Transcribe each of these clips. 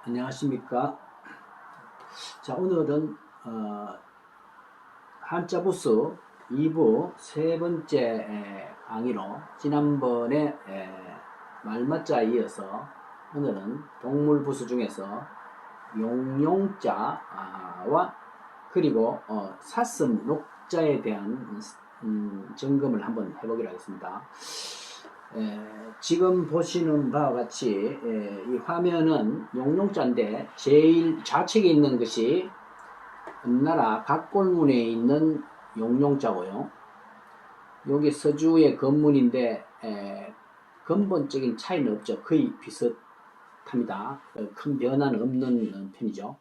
안녕하십니까. 자, 오늘은 한자 부수 2부 세 번째 강의로 지난번에 말맞자에 이어서 오늘은 동물 부수 중에서 용용자와 그리고 사슴 녹자에 대한 점검을 한번 해보기로 하겠습니다. 지금 보시는 바와 같이 이 화면은 용용자인데 제일 좌측에 있는 것이 은나라 각골문에 있는 용용자고요. 여기 서주의 건문인데 근본적인 차이는 없죠. 거의 비슷합니다. 큰 변화는 없는 편이죠.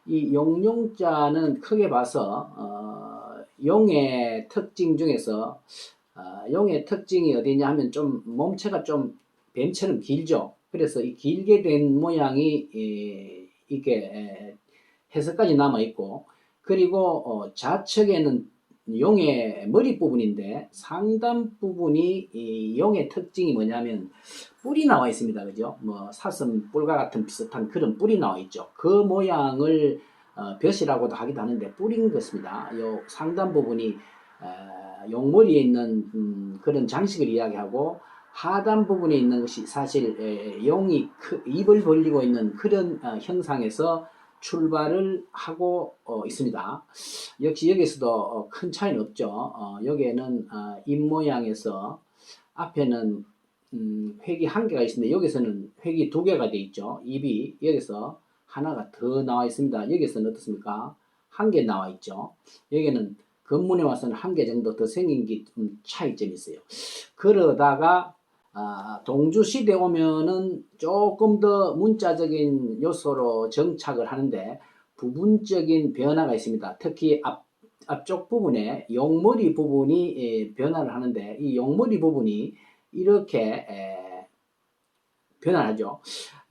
이 용용자는 크게 봐서 용의 특징 중에서 용의 특징이 어디냐 하면 좀 몸체가 좀 뱀처럼 길죠. 그래서 이 길게 된 모양이 이게 해석까지 남아 있고, 그리고 좌측에는 용의 머리 부분인데 상단 부분이 이 용의 특징이 뭐냐면 뿔이 나와 있습니다. 그죠? 뭐 사슴 뿔과 같은 비슷한 그런 뿔이 나와 있죠. 그 모양을 벼이라고도 하기도 하는데 뿔인 것입니다. 요 상단 부분이 용머리에 있는 그런 장식을 이야기하고, 하단 부분에 있는 것이 사실 용이 입을 벌리고 있는 그런 형상에서 출발을 하고 있습니다. 역시 여기서도 큰 차이는 없죠. 여기에는 입 모양에서 앞에는 획이 한 개가 있습니다. 여기서는 획이 두 개가 되어 있죠. 입이 여기서 하나가 더 나와 있습니다. 여기서는 어떻습니까? 한 개 나와 있죠. 여기는 건문에 와서는 한 개 정도 더 생긴 게 좀 차이점이 있어요. 그러다가 동주시대 오면은 조금 더 문자적인 요소로 정착을 하는데 부분적인 변화가 있습니다. 특히 앞쪽 부분에 용머리 부분이 변화를 하는데, 이 용머리 부분이 이렇게 변화하죠.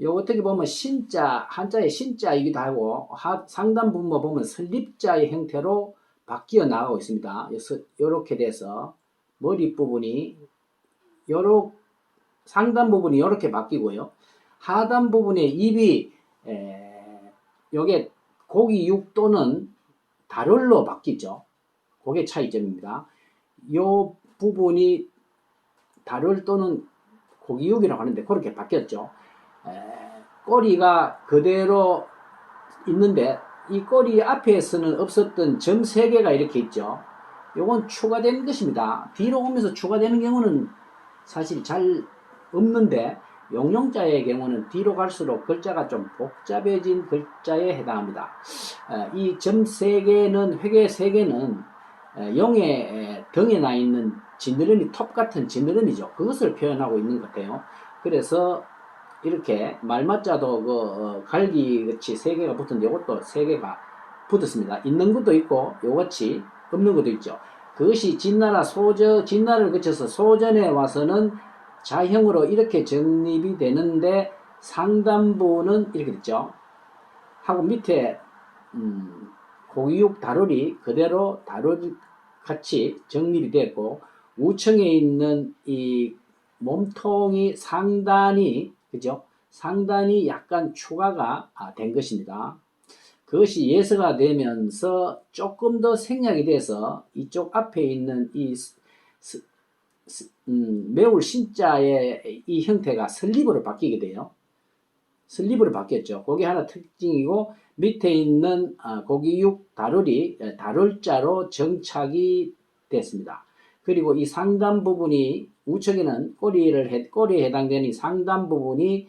요 어떻게 보면 신자, 한자의 신자이기도 하고 상단 부분 보면 설립자의 형태로 바뀌어 나가고 있습니다. 이렇게 돼서 머리 부분이 상단 부분이 이렇게 바뀌고요. 하단 부분의 입이 요게 고기육 또는 다롤로 바뀌죠. 그게 차이점입니다. 요 부분이 다롤 또는 고기육이라고 하는데 그렇게 바뀌었죠. 꼬리가 그대로 있는데 이 꼬리 앞에서는 없었던 점 3개가 이렇게 있죠. 요건 추가된 것입니다. 뒤로 오면서 추가되는 경우는 사실 잘 없는데, 용용자의 경우는 뒤로 갈수록 글자가 좀 복잡해진 글자에 해당합니다. 이 점 3개는, 회계 3개는 용의 등에 나 있는 지느러미, 톱 같은 지느러미죠. 그것을 표현하고 있는 것 같아요. 그래서 이렇게 말맞자도 갈기같이 3개가 붙었는데 이것도 3개가 붙었습니다. 있는 것도 있고 요같이 없는 것도 있죠. 그것이 진나를 거쳐서 소전에 와서는 자형으로 이렇게 정립이 되는데 상단부는 이렇게 됐죠. 하고 밑에 고기육 다룰이 그대로 다룰같이 정립이 됐고, 우층에 있는 이 몸통이 상단이, 그죠? 상단이 약간 추가가 된 것입니다. 그것이 예서가 되면서 조금 더 생략이 돼서 이쪽 앞에 있는 이 매울 신자의 이 형태가 설립으로 바뀌게 돼요. 설립으로 바뀌었죠. 그게 하나 특징이고, 밑에 있는 고기육 다룰이 다룰자로 정착이 됐습니다. 그리고 이 상단 부분이 우측에는 꼬리에 해당되는 상단 부분이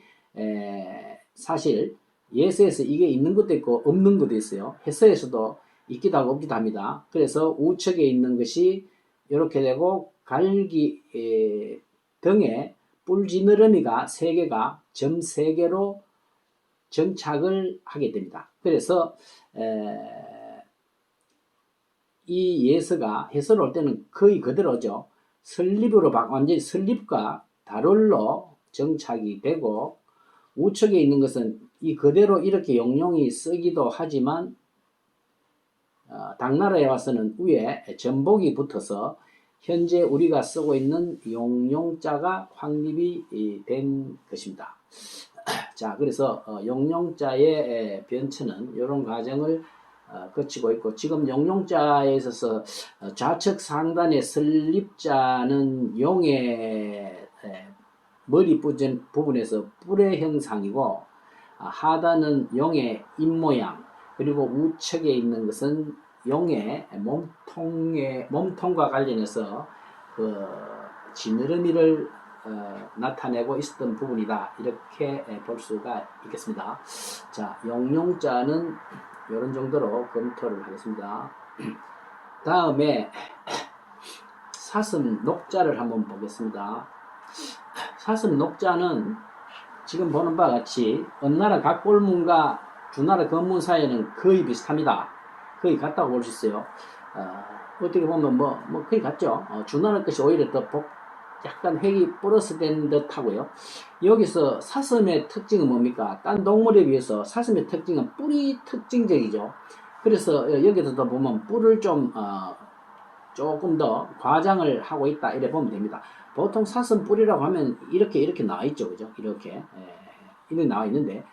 사실 예서에서 이게 있는 것도 있고 없는 것도 있어요. 해서에서도 있기도 하고 없기도 합니다. 그래서 우측에 있는 것이 이렇게 되고, 갈기 등에 뿔지느러미가 3개가 점 3개로 정착을 하게 됩니다. 그래서 이 예서가 해서로 올 때는 거의 그대로죠. 설립으로 완전히 설립과 다룰로 정착이 되고, 우측에 있는 것은 이 그대로 이렇게 용용이 쓰기도 하지만 당나라에 와서는 위에 전복이 붙어서 현재 우리가 쓰고 있는 용용자가 확립이 된 것입니다. 자, 그래서 용용자의 변천은 이런 과정을 거치고 있고, 지금 용용자에 있어서 좌측 상단의 설립자는 용의 머리 부분에서 뿔의 형상이고, 하단은 용의 입모양, 그리고 우측에 있는 것은 용의 몸통과 관련해서 그 지느러미를 나타내고 있었던 부분이다, 이렇게 볼 수가 있겠습니다. 자, 용용자는 이런 정도로 검토를 하겠습니다. 다음에 사슴 녹자를 한번 보겠습니다. 사슴 녹자는 지금 보는 바와 같이 어느 나라 각골문과 주나라 건문 사이에는 거의 비슷합니다. 거의 같다고 볼 수 있어요. 어떻게 보면 거의 같죠. 주나라 것이 오히려 더 약간 획이 플러스 된 듯 하고요. 여기서 사슴의 특징은 뭡니까? 딴 동물에 비해서 사슴의 특징은 뿔이 특징적이죠. 그래서 여기서도 보면 뿔을 조금 더 과장을 하고 있다, 이래 보면 됩니다. 보통 사슴 뿔이라고 하면 이렇게 나와 있죠, 그죠? 이렇게 나와 있는데,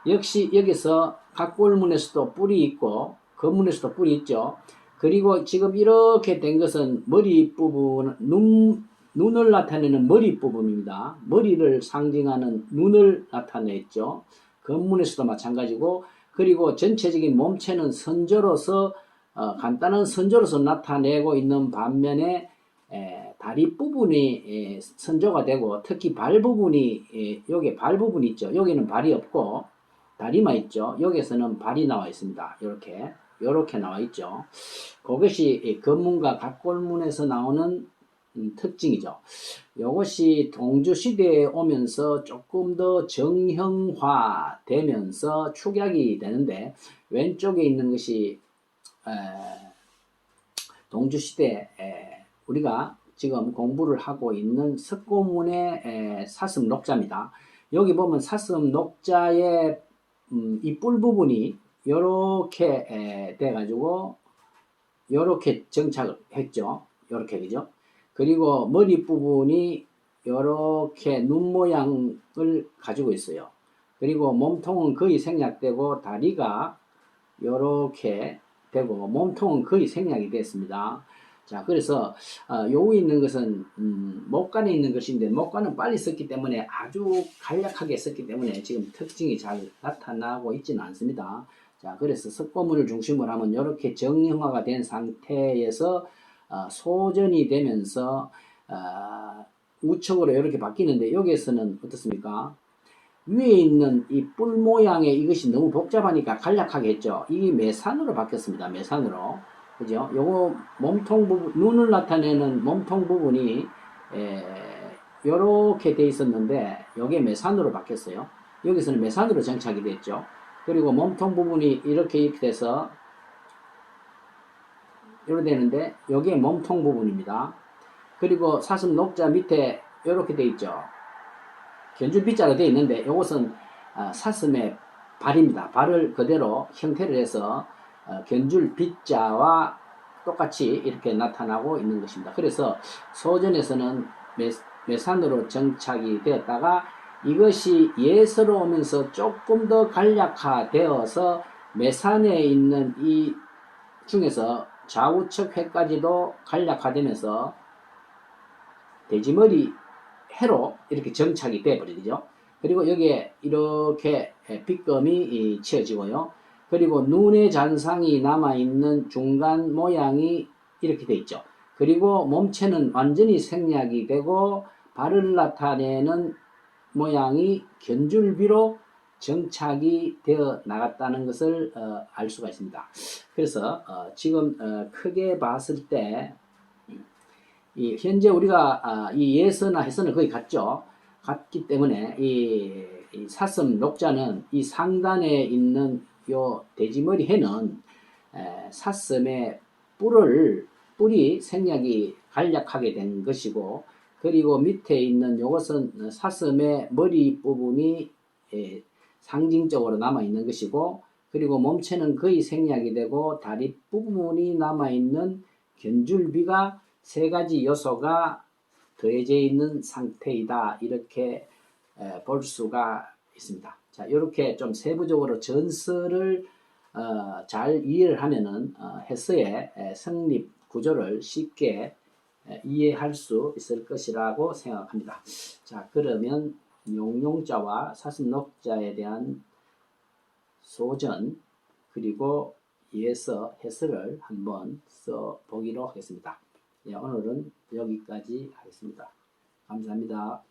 역시 여기서 각골문에서도 뿔이 있고 건문에서도 뿔이 있죠. 그리고 지금 이렇게 된 것은 머리 부분, 눈을 나타내는 머리 부분입니다. 머리를 상징하는 눈을 나타냈죠. 건문에서도 마찬가지고, 그리고 전체적인 몸체는 선조로서 간단한 선조로서 나타내고 있는 반면에 다리 부분이 선조가 되고, 특히 발 부분이 여기 발 부분이 있죠. 여기는 발이 없고 다리만 있죠. 여기에서는 발이 나와 있습니다. 이렇게 나와 있죠. 그것이 건문과 각골문에서 나오는 특징이죠. 이것이 동주시대에 오면서 조금 더 정형화 되면서 축약이 되는데, 왼쪽에 있는 것이 동주시대 우리가 지금 공부를 하고 있는 석고문의 사슴 녹자입니다. 여기 보면 사슴 녹자의 이 뿔 부분이 요렇게 돼가지고 요렇게 정착을 했죠. 요렇게, 그죠? 그리고 머리 부분이 요렇게 눈 모양을 가지고 있어요. 그리고 몸통은 거의 생략되고 다리가 요렇게 되고 몸통은 거의 생략이 됐습니다. 자, 그래서 요 위에 있는 것은 목간에 있는 것인데, 목간은 빨리 썼기 때문에 아주 간략하게 썼기 때문에 지금 특징이 잘 나타나고 있지는 않습니다. 자, 그래서 석고문을 중심으로 하면 이렇게 정형화가 된 상태에서 소전이 되면서 우측으로 이렇게 바뀌는데, 여기에서는 어떻습니까? 위에 있는 이 뿔 모양의 이것이 너무 복잡하니까 간략하게 했죠. 이게 매산으로 바뀌었습니다. 매산으로. 그죠? 요거 몸통 부분, 눈을 나타내는 몸통 부분이 요렇게 돼 있었는데, 요게 매산으로 바뀌었어요. 여기서는 매산으로 정착이 됐죠. 그리고 몸통 부분이 이렇게 돼서 이렇게 되는데, 요게 몸통 부분입니다. 그리고 사슴 녹자 밑에 이렇게 돼 있죠. 견줄 B자로 되어 있는데, 이것은 사슴의 발입니다. 발을 그대로 형태를 해서 견줄 B자와 똑같이 이렇게 나타나고 있는 것입니다. 그래서 소전에서는 매산으로 정착이 되었다가 이것이 예서로 오면서 조금 더 간략화되어서 매산에 있는 이 중에서 좌우측 회까지도 간략화되면서 돼지머리 해로 이렇게 정착이 되어버리죠. 그리고 여기에 이렇게 빗금이 치어지고요. 그리고 눈의 잔상이 남아있는 중간 모양이 이렇게 되어 있죠. 그리고 몸체는 완전히 생략이 되고 발을 나타내는 모양이 견줄비로 정착이 되어 나갔다는 것을 알 수가 있습니다. 그래서 지금 크게 봤을 때 현재 우리가 이 예서나 해서는 거의 같기 때문에 이 사슴 녹자는 이 상단에 있는 요 돼지머리 해는 사슴의 뿔이 생략이 간략하게 된 것이고, 그리고 밑에 있는 요것은 사슴의 머리 부분이 상징적으로 남아 있는 것이고, 그리고 몸체는 거의 생략이 되고 다리 부분이 남아 있는 견줄비가 세 가지 요소가 더해져 있는 상태이다, 이렇게 볼 수가 있습니다. 자, 이렇게 좀 세부적으로 전설을 잘 이해를 하면은 해서의 성립 구조를 쉽게 이해할 수 있을 것이라고 생각합니다. 자, 그러면 용용자와 사슴록자에 대한 소전 그리고 예서 해설을 한번 써보기로 하겠습니다. 예, 오늘은 여기까지 하겠습니다. 감사합니다.